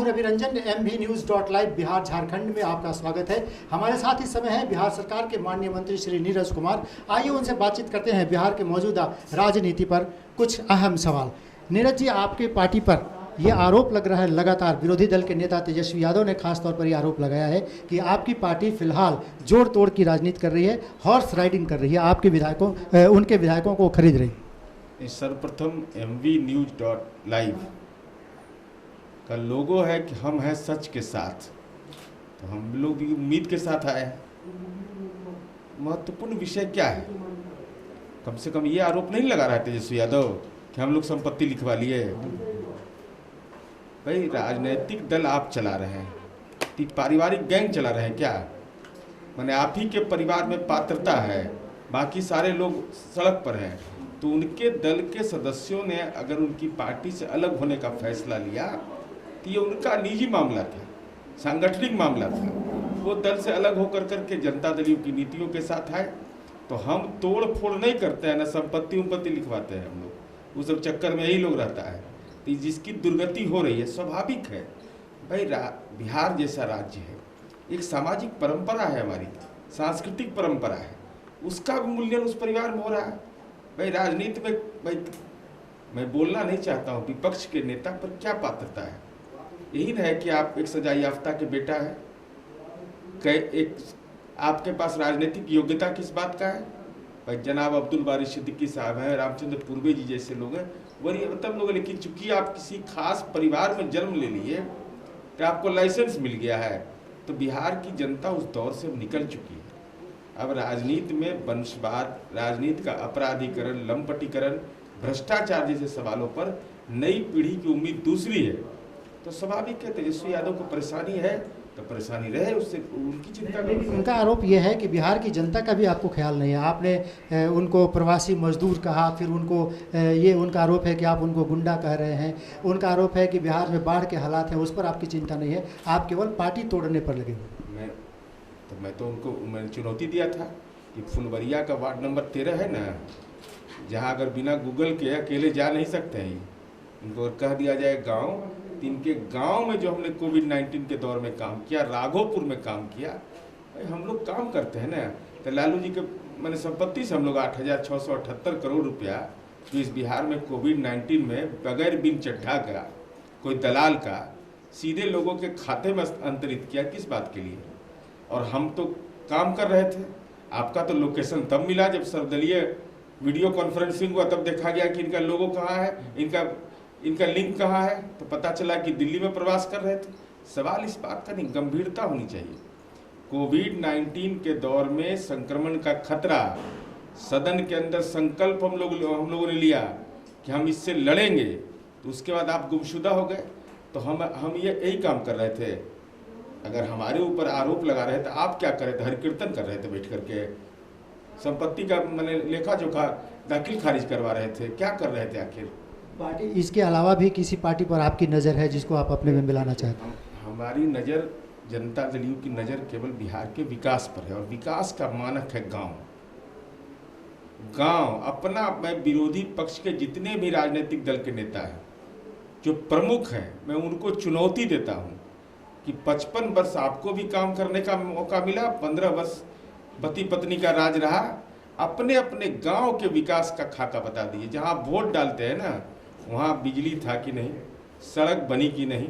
Ravi Ranjan, MVNews.live Bihar Jharkhand में आपका स्वागत है। हमारे साथ इस समय है बिहार सरकार के माननीय मंत्री श्री नीरज कुमार। आइए उनसे बातचीत करते हैं बिहार के मौजूदा राजनीति पर कुछ अहम सवाल। नीरज जी, आपके पार्टी पर यह आरोप लग रहा है, लगातार विरोधी दल के नेता तेजस्वी यादव ने खास तौर पर यह आरोप लगाया है कि आपकी पार्टी फिलहाल जोड़ तोड़ की राजनीति कर रही है, हॉर्स राइडिंग कर रही है, आपके विधायकों उनके विधायकों को खरीद रही है। सर्वप्रथम MVNews.live का लोगो है कि हम हैं सच के साथ, तो हम लोग भी उम्मीद के साथ आए हैं। महत्वपूर्ण विषय क्या है? कम से कम ये आरोप नहीं लगा रहा है तेजस्वी यादव कि हम लोग संपत्ति लिखवा लिए। भाई, राजनीतिक दल आप चला रहे हैं, पारिवारिक गैंग चला रहे हैं क्या? माने आप ही के परिवार में पात्रता है, बाकी सारे लोग सड़क पर हैं, तो उनके दल के सदस्यों ने अगर उनकी पार्टी से अलग होने का फैसला लिया तो ये उनका निजी मामला था, सांगठनिक मामला था। वो दल से अलग होकर करके जनता दलियों की नीतियों के साथ आए, तो हम तोड़ फोड़ नहीं करते हैं, ना संपत्ति उम्पत्ति लिखवाते हैं हम लोग। उस सब चक्कर में यही लोग रहता है। तो जिसकी दुर्गति हो रही है स्वाभाविक है। भाई, बिहार जैसा राज्य है, एक सामाजिक परंपरा है, हमारी सांस्कृतिक परंपरा है, उसका मूल्यांकन उस परिवार में हो रहा है। भाई, राजनीति में भाई मैं बोलना नहीं चाहता हूँ विपक्ष के नेता पर क्या पात्रता है। यही न है कि आप एक सजा याफ्ता के बेटा है, एक आपके पास राजनीतिक योग्यता किस बात का है? भाई, जनाब अब्दुल बारी सिद्दीकी साहब हैं, रामचंद्र पूर्वे जी जैसे लोग हैं, वही मतलब लोग। लेकिन चूंकि आप किसी खास परिवार में जन्म ले लिए तो आपको लाइसेंस मिल गया है, तो बिहार की जनता उस दौर से निकल चुकी है। अब राजनीति में वंशवाद, राजनीति का अपराधीकरण, लंपटीकरण, भ्रष्टाचार जैसे सवालों पर नई पीढ़ी की उम्मीद दूसरी है, तो स्वाभाविक है तेजस्वी यादव को परेशानी है, तो परेशानी रहे, उससे उनकी चिंता नहीं। उनका आरोप यह है कि बिहार की जनता का भी आपको ख्याल नहीं है। आपने उनको प्रवासी मजदूर कहा, फिर उनको ये उनका आरोप है कि आप उनको गुंडा कह रहे हैं। उनका आरोप है कि बिहार में बाढ़ के हालात हैं, उस पर आपकी चिंता नहीं है, आप केवल पार्टी तोड़ने पर लगे हुए। मैं तो उनको मैंने चुनौती दिया था कि फुलवरिया का वार्ड नंबर 13 है ना, जहाँ अगर बिना गूगल के अकेले जा नहीं सकते हैं, उनको कह दिया जाए गाँव, इनके गांव में जो हमने कोविड-19 के दौर में काम किया, राघोपुर में काम किया, भाई हम लोग काम करते हैं ना। तो लालू जी के मैंने संपत्ति से हम लोग 8,678 करोड़ रुपया जो इस बिहार में कोविड-19 में बगैर बिन चड्ढा का, कोई दलाल का, सीधे लोगों के खाते में अंतरित किया। किस बात के लिए? और हम तो काम कर रहे थे। आपका तो लोकेशन तब मिला जब सर्वदलीय वीडियो कॉन्फ्रेंसिंग हुआ, तब देखा गया कि इनका लोगो कहाँ है, इनका लिंक कहाँ है, तो पता चला कि दिल्ली में प्रवास कर रहे थे। सवाल इस बात का नहीं, गंभीरता होनी चाहिए। कोविड-19 के दौर में संक्रमण का खतरा, सदन के अंदर संकल्प हम लोगों ने लिया कि हम इससे लड़ेंगे, तो उसके बाद आप गुमशुदा हो गए। तो हम ये यही काम कर रहे थे। अगर हमारे ऊपर आरोप लगा रहे थे, आप क्या कर रहे थे? हर कीर्तन कर रहे थे बैठ करके, संपत्ति का मैंने लेखा जोखा दाखिल खारिज करवा रहे थे, क्या कर रहे थे आखिर? पार्टी इसके अलावा भी किसी पार्टी पर आपकी नज़र है जिसको आप अपने में मिलाना चाहते हैं? हमारी नज़र, जनता दलियों की नज़र केवल बिहार के विकास पर है, और विकास का मानक है गांव। अपना, मैं विरोधी पक्ष के जितने भी राजनीतिक दल के नेता हैं जो प्रमुख हैं, मैं उनको चुनौती देता हूं कि 55 वर्ष आपको भी काम करने का मौका मिला, 15 वर्ष पति पत्नी का राज रहा, अपने अपने गांव के विकास का खाका बता दिए। जहां वोट डालते हैं ना, वहाँ बिजली था कि नहीं, सड़क बनी कि नहीं,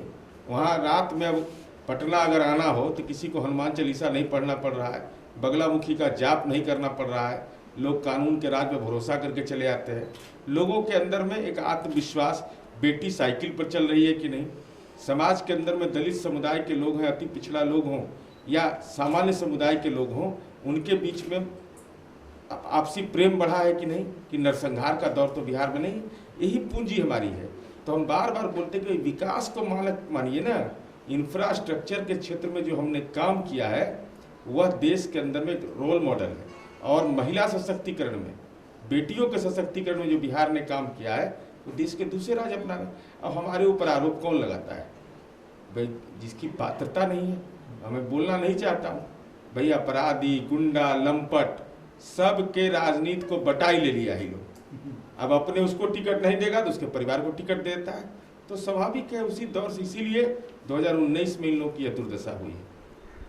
वहाँ रात में अब पटना अगर आना हो तो किसी को हनुमान चालीसा नहीं पढ़ना पड़ रहा है, बगलामुखी का जाप नहीं करना पड़ रहा है, लोग कानून के राज में भरोसा करके चले आते हैं। लोगों के अंदर में एक आत्मविश्वास, बेटी साइकिल पर चल रही है कि नहीं, समाज के अंदर में दलित समुदाय के लोग हैं, अति पिछड़ा लोग हों या सामान्य समुदाय के लोग हों, उनके बीच में आपसी प्रेम बढ़ा है कि नहीं, कि नरसंहार का दौर तो बिहार में नहीं। यही पूंजी हमारी है। तो हम बार बार बोलते हैं कि विकास को मानक मानिए ना। इंफ्रास्ट्रक्चर के क्षेत्र में जो हमने काम किया है वह देश के अंदर में रोल मॉडल है। और महिला सशक्तिकरण में, बेटियों के सशक्तिकरण में जो बिहार ने काम किया है वो देश के दूसरे राज्य अपना रहे। अब हमारे ऊपर आरोप कौन लगाता है? भाई, जिसकी पात्रता नहीं है, हमें बोलना नहीं चाहता हूँ। भाई, अपराधी, गुंडा, लंपट, सब के राजनीति को बटाई ले लिया ही लोग। अब अपने उसको टिकट नहीं देगा तो उसके परिवार को टिकट देता है। तो स्वाभाविक है उसी दौर से, इसीलिए 2019 में इन लोगों की यह दुर्दशा हुई है।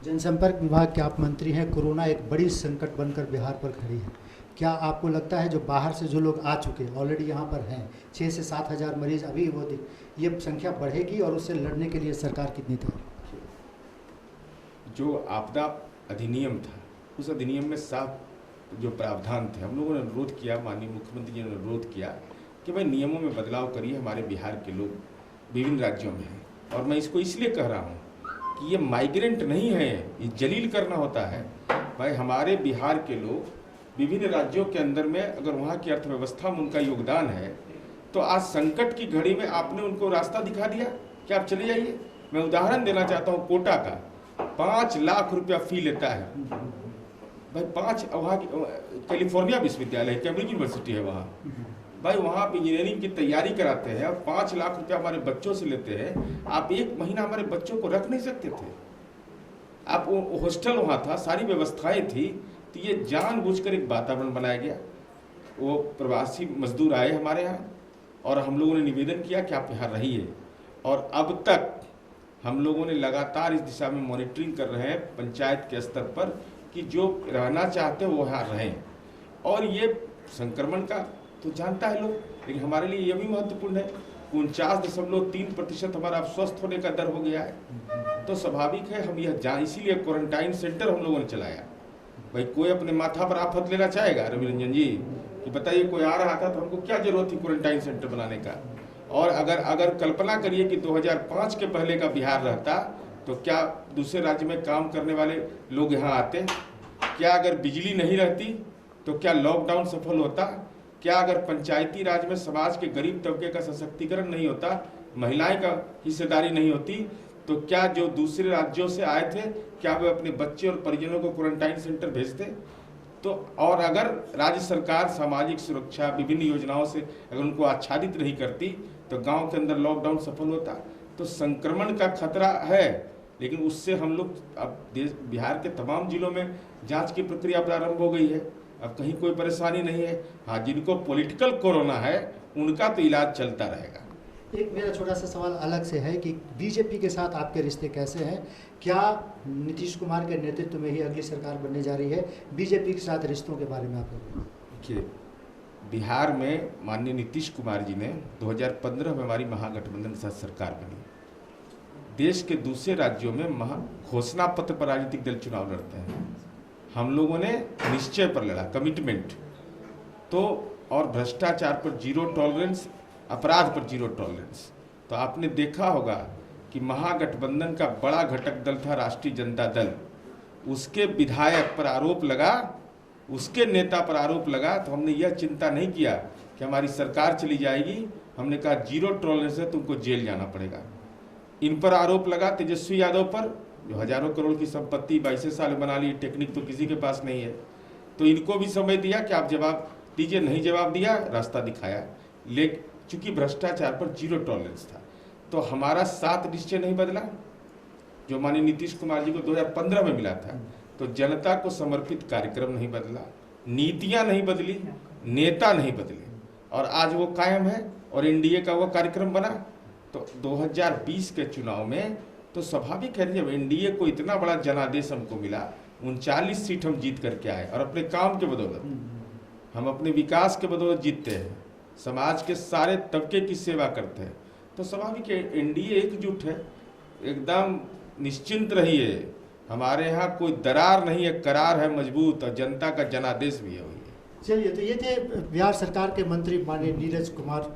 जनसंपर्क विभाग के आप मंत्री हैं, कोरोना एक बड़ी संकट बनकर बिहार पर खड़ी है। क्या आपको लगता है जो बाहर से जो लोग आ चुके ऑलरेडी यहाँ पर हैं 6 से 7 हज़ार मरीज अभी ये संख्या बढ़ेगी और उससे लड़ने के लिए सरकार कितनी तैयार? जो आपदा अधिनियम था उस अधिनियम में साफ जो प्रावधान थे, हम लोगों ने अनुरोध किया, माननीय मुख्यमंत्री जी ने अनुरोध किया कि भाई नियमों में बदलाव करिए, हमारे बिहार के लोग विभिन्न राज्यों में हैं। और मैं इसको इसलिए कह रहा हूँ कि ये माइग्रेंट नहीं है, ये जलील करना होता है। भाई हमारे बिहार के लोग विभिन्न राज्यों के अंदर में अगर वहाँ की अर्थव्यवस्था में उनका योगदान है तो आज संकट की घड़ी में आपने उनको रास्ता दिखा दिया कि आप चले जाइए। मैं उदाहरण देना चाहता हूँ, कोटा का 5 लाख रुपया फी लेता है भाई। 5 वहाँ कैलिफोर्निया विश्वविद्यालय कैम्ब्रिज यूनिवर्सिटी है वहाँ, भाई वहाँ पे इंजीनियरिंग की तैयारी कराते हैं और 5 लाख रुपया हमारे बच्चों से लेते हैं। आप 1 महीना हमारे बच्चों को रख नहीं सकते थे। आप हॉस्टल वहाँ था, सारी व्यवस्थाएं थी, तो ये जानबूझकर एक वातावरण बनाया गया। वो प्रवासी मजदूर आए हमारे यहाँ और हम लोगों ने निवेदन किया कि आप यहाँ रहिए, और अब तक हम लोगों ने लगातार इस दिशा में मॉनिटरिंग कर रहे हैं पंचायत के स्तर पर कि जो रहना चाहते हैं वो यहाँ रहें। और ये संक्रमण का तो जानता है लोग, लेकिन हमारे लिए ये भी महत्वपूर्ण है 49.3% हमारा स्वस्थ होने का दर हो गया है। तो स्वाभाविक है हम यह इसीलिए क्वारंटाइन सेंटर हम लोगों ने चलाया। भाई कोई अपने माथा पर आफत लेना चाहेगा रवि रंजन जी कि बताइए कोई आ रहा था तो हमको क्या जरूरत थी क्वारंटाइन सेंटर बनाने का। और अगर कल्पना करिए कि 2005 के पहले का बिहार रहता तो क्या दूसरे राज्य में काम करने वाले लोग यहाँ आते? क्या अगर बिजली नहीं रहती तो क्या लॉकडाउन सफल होता? क्या अगर पंचायती राज में समाज के गरीब तबके का सशक्तिकरण नहीं होता, महिलाएं का हिस्सेदारी नहीं होती, तो क्या जो दूसरे राज्यों से आए थे क्या वे अपने बच्चे और परिजनों को क्वारंटाइन सेंटर भेजते? तो और अगर राज्य सरकार सामाजिक सुरक्षा विभिन्न योजनाओं से अगर उनको आच्छादित नहीं करती तो गांव के अंदर लॉकडाउन सफल होता। तो संक्रमण का खतरा है, लेकिन उससे हम लोग अब बिहार के तमाम जिलों में जांच की प्रक्रिया प्रारंभ हो गई है, अब कहीं कोई परेशानी नहीं है। हाँ, जिनको पॉलिटिकल कोरोना है उनका तो इलाज चलता रहेगा। एक मेरा छोटा सा सवाल अलग से है कि बीजेपी के साथ आपके रिश्ते कैसे हैं? क्या नीतीश कुमार के नेतृत्व में ही अगली सरकार बनने जा रही है? बीजेपी के साथ रिश्तों के बारे में आप देखिए, बिहार में माननीय नीतीश कुमार जी ने 2015 में हमारी महागठबंधन के साथ सरकार बनी। देश के दूसरे राज्यों में घोषणा पत्र पर राजनीतिक दल चुनाव लड़ते हैं, हम लोगों ने निश्चय पर लड़ा, कमिटमेंट। तो और भ्रष्टाचार पर जीरो टॉलरेंस, अपराध पर जीरो टॉलरेंस। तो आपने देखा होगा कि महागठबंधन का बड़ा घटक दल था राष्ट्रीय जनता दल, उसके विधायक पर आरोप लगा, उसके नेता पर आरोप लगा, तो हमने यह चिंता नहीं किया कि हमारी सरकार चली जाएगी। हमने कहा जीरो टॉलरेंस है, तुमको जेल जाना पड़ेगा। इन पर आरोप लगा तेजस्वी यादव पर, जो हजारों करोड़ की संपत्ति 22 साल बना ली, टेक्निक तो किसी के पास नहीं है। तो इनको भी समय दिया कि आप जवाब दीजिए, नहीं जवाब दिया, रास्ता दिखाया। लेकिन चूंकि भ्रष्टाचार पर जीरो टॉलरेंस था, तो हमारा 7 निश्चय नहीं बदला जो माननीय नीतीश कुमार जी को 2015 में मिला था। तो जनता को समर्पित कार्यक्रम नहीं बदला, नीतियां नहीं बदली, नेता नहीं बदले, और आज वो कायम है। और एनडीए का वो कार्यक्रम बना। तो 2020 के चुनाव में तो स्वाभाविक है, जब एनडीए को इतना बड़ा जनादेश हमको मिला, 39 सीट हम जीत करके आए, और अपने काम के बदौलत, हम अपने विकास के बदौलत जीतते हैं, समाज के सारे तबके की सेवा करते हैं। तो स्वाभाविक है एनडीए एकजुट है। एकदम निश्चिंत रहिए, हमारे यहाँ कोई दरार नहीं है, करार है मजबूत, और जनता का जनादेश भी है। चलिए, तो ये थे बिहार सरकार के मंत्री माननीय नीरज कुमार।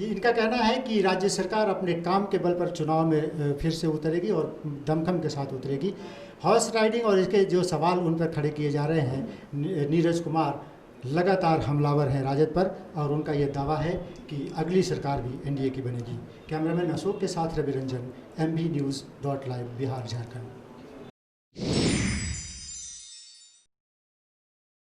इनका कहना है कि राज्य सरकार अपने काम के बल पर चुनाव में फिर से उतरेगी और दमखम के साथ उतरेगी। हॉर्स राइडिंग और इसके जो सवाल उन पर खड़े किए जा रहे हैं, नीरज कुमार लगातार हमलावर हैं राजद पर, और उनका यह दावा है कि अगली सरकार भी एनडीए की बनेगी। कैमरामैन अशोक के साथ रवि रंजन, MB News.Live, बिहार झारखंड।